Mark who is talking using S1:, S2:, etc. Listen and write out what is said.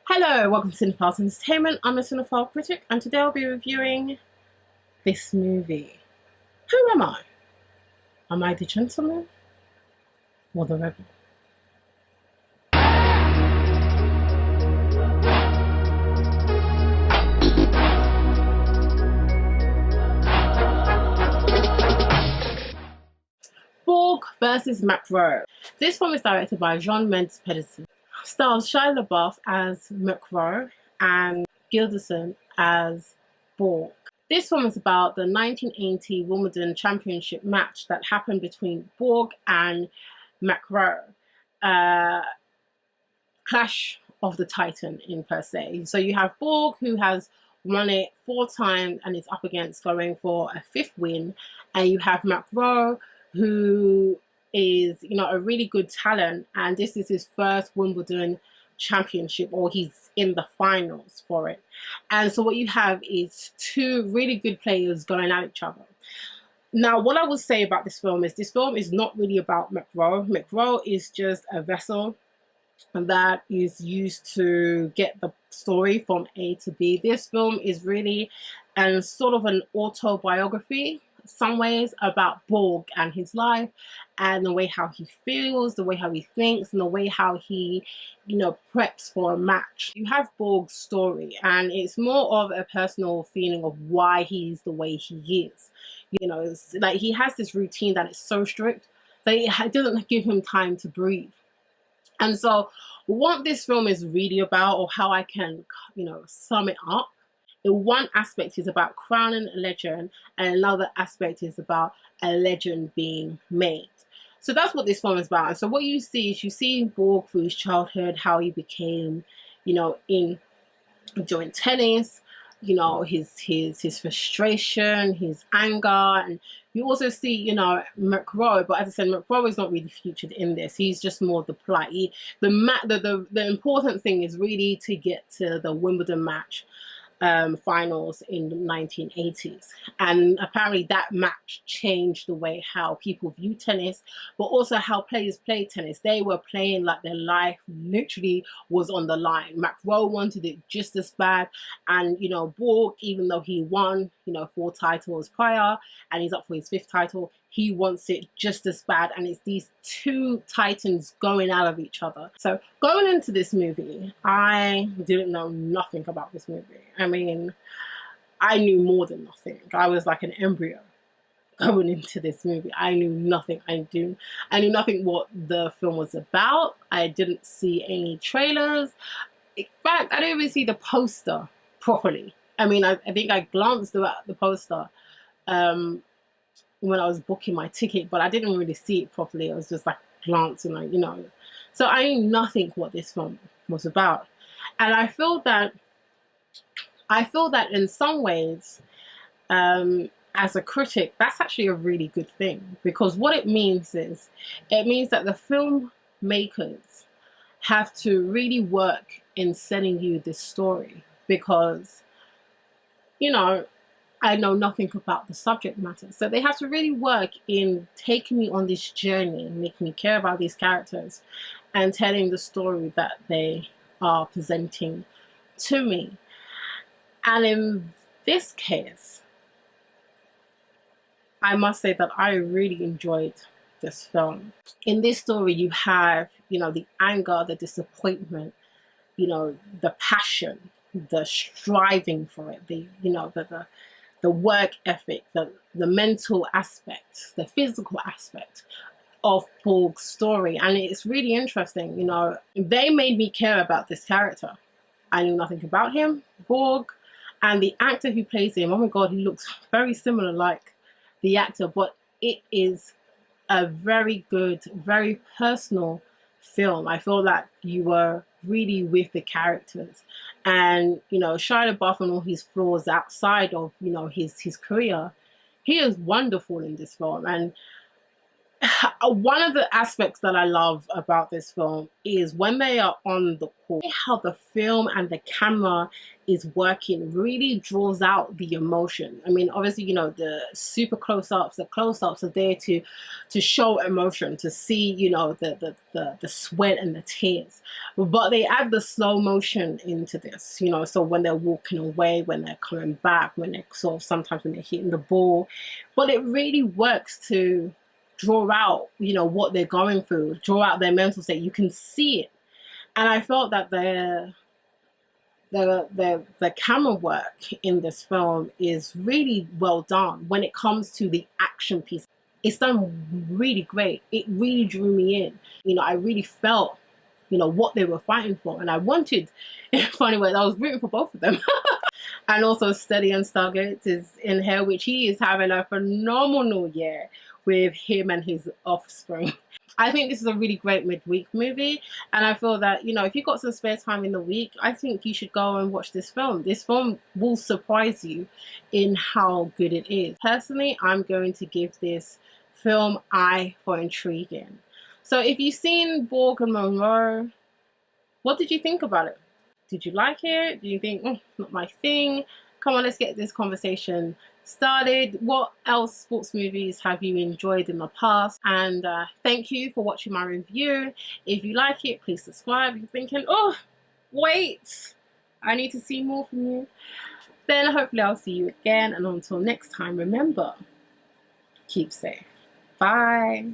S1: Hello, welcome to Cinephile Entertainment. I'm a Cinephile critic, and today I'll be reviewing this movie. Who am I? Am I the gentleman or the rebel? Borg versus McEnroe. This film is directed by Jean Mendes Pedersen. Stars Shia LaBeouf as McEnroe and Gilderson as Borg. This film is about the 1980 Wimbledon Championship match that happened between Borg and McEnroe. Clash of the Titan in per se. So you have Borg, who has won it 4 times and is up against going for a 5th win, and you have McEnroe, who is, a really good talent, and this is his first Wimbledon championship, or he's in the finals for it. And so what you have is 2 really good players going at each other. Now, what I would say about this film is not really about McEnroe. McEnroe is just a vessel that is used to get the story from A to B. This film is really sort of an autobiography, some ways, about Borg and his life, and the way how he feels, the way how he thinks, and the way how he, preps for a match. You have Borg's story, and it's more of a personal feeling of why he's the way he is. It's like he has this routine that is so strict that it doesn't give him time to breathe. And so what this film is really about, or how I can, sum it up, one aspect is about crowning a legend, and another aspect is about a legend being made. So that's what this film is about. And so what you see Borg through his childhood, how he became, enjoying tennis, his frustration, his anger, and you also see, McEnroe. But as I said, McEnroe is not really featured in this. He's just more the plot. The important thing is really to get to the Wimbledon match finals in the 1980s, and apparently that match changed the way how people view tennis, but also how players play tennis. They were playing like their life literally was on the line. McEnroe wanted it just as bad, and Borg, even though he won 4 titles prior and he's up for his 5th title, he wants it just as bad, and it's these 2 titans going out of each other. So going into this movie, I didn't know nothing about this movie. I mean, I knew more than nothing. I was like an embryo going into this movie. I knew nothing. I knew nothing what the film was about. I didn't see any trailers. In fact, I didn't even see the poster properly. I mean, I think I glanced at the poster when I was booking my ticket, but I didn't really see it properly. I was just like glancing, So I knew nothing what this film was about. And I feel that in some ways, as a critic, that's actually a really good thing, because what it means is, it means that the filmmakers have to really work in selling you this story, because, I know nothing about the subject matter. So they have to really work in taking me on this journey, making me care about these characters, and telling the story that they are presenting to me. And in this case, I must say that I really enjoyed this film. In this story, you have, the anger, the disappointment, the passion, the striving for it, the work ethic, the mental aspect, the physical aspect of Borg's story. And it's really interesting, they made me care about this character. I knew nothing about him, Borg, and the actor who plays him, oh my god, he looks very similar like the actor, but it is a very good, very personal film. I feel like you were really with the characters, and Shia LaBeouf and all his flaws outside of his career, he is wonderful in this film. And one of the aspects that I love about this film is when they are on the court, how the film and the camera is working really draws out the emotion. I mean, obviously, you know, the super close-ups, the close-ups are there to show emotion, to see, you know, the sweat and the tears. But they add the slow motion into this, you know, so when they're walking away, when they're coming back, when they're sort of sometimes when they're hitting the ball. But it really works to draw out, you know, what they're going through, draw out their mental state. You can see it. And I felt that the camera work in this film is really well done when it comes to the action piece. It's done really great. It really drew me in. You know, I really felt, you know, what they were fighting for. And I wanted, in a funny way, I was rooting for both of them. And also Stellan Skarsgård is in here, which he is having a phenomenal year with him and his offspring. I think this is a really great midweek movie, and I feel that, you know, if you've got some spare time in the week, I think you should go and watch this film. This film will surprise you in how good it is. Personally, I'm going to give this film I for intriguing. So if you've seen Borg and McEnroe, what did you think about it? Did you like it? Do you think, not my thing? Come on, let's get this conversation started. What else sports movies have you enjoyed in the past? And thank you for watching my review. If you like it, please subscribe. If you're thinking, oh, wait, I need to see more from you, then hopefully I'll see you again. And until next time, remember, keep safe. Bye.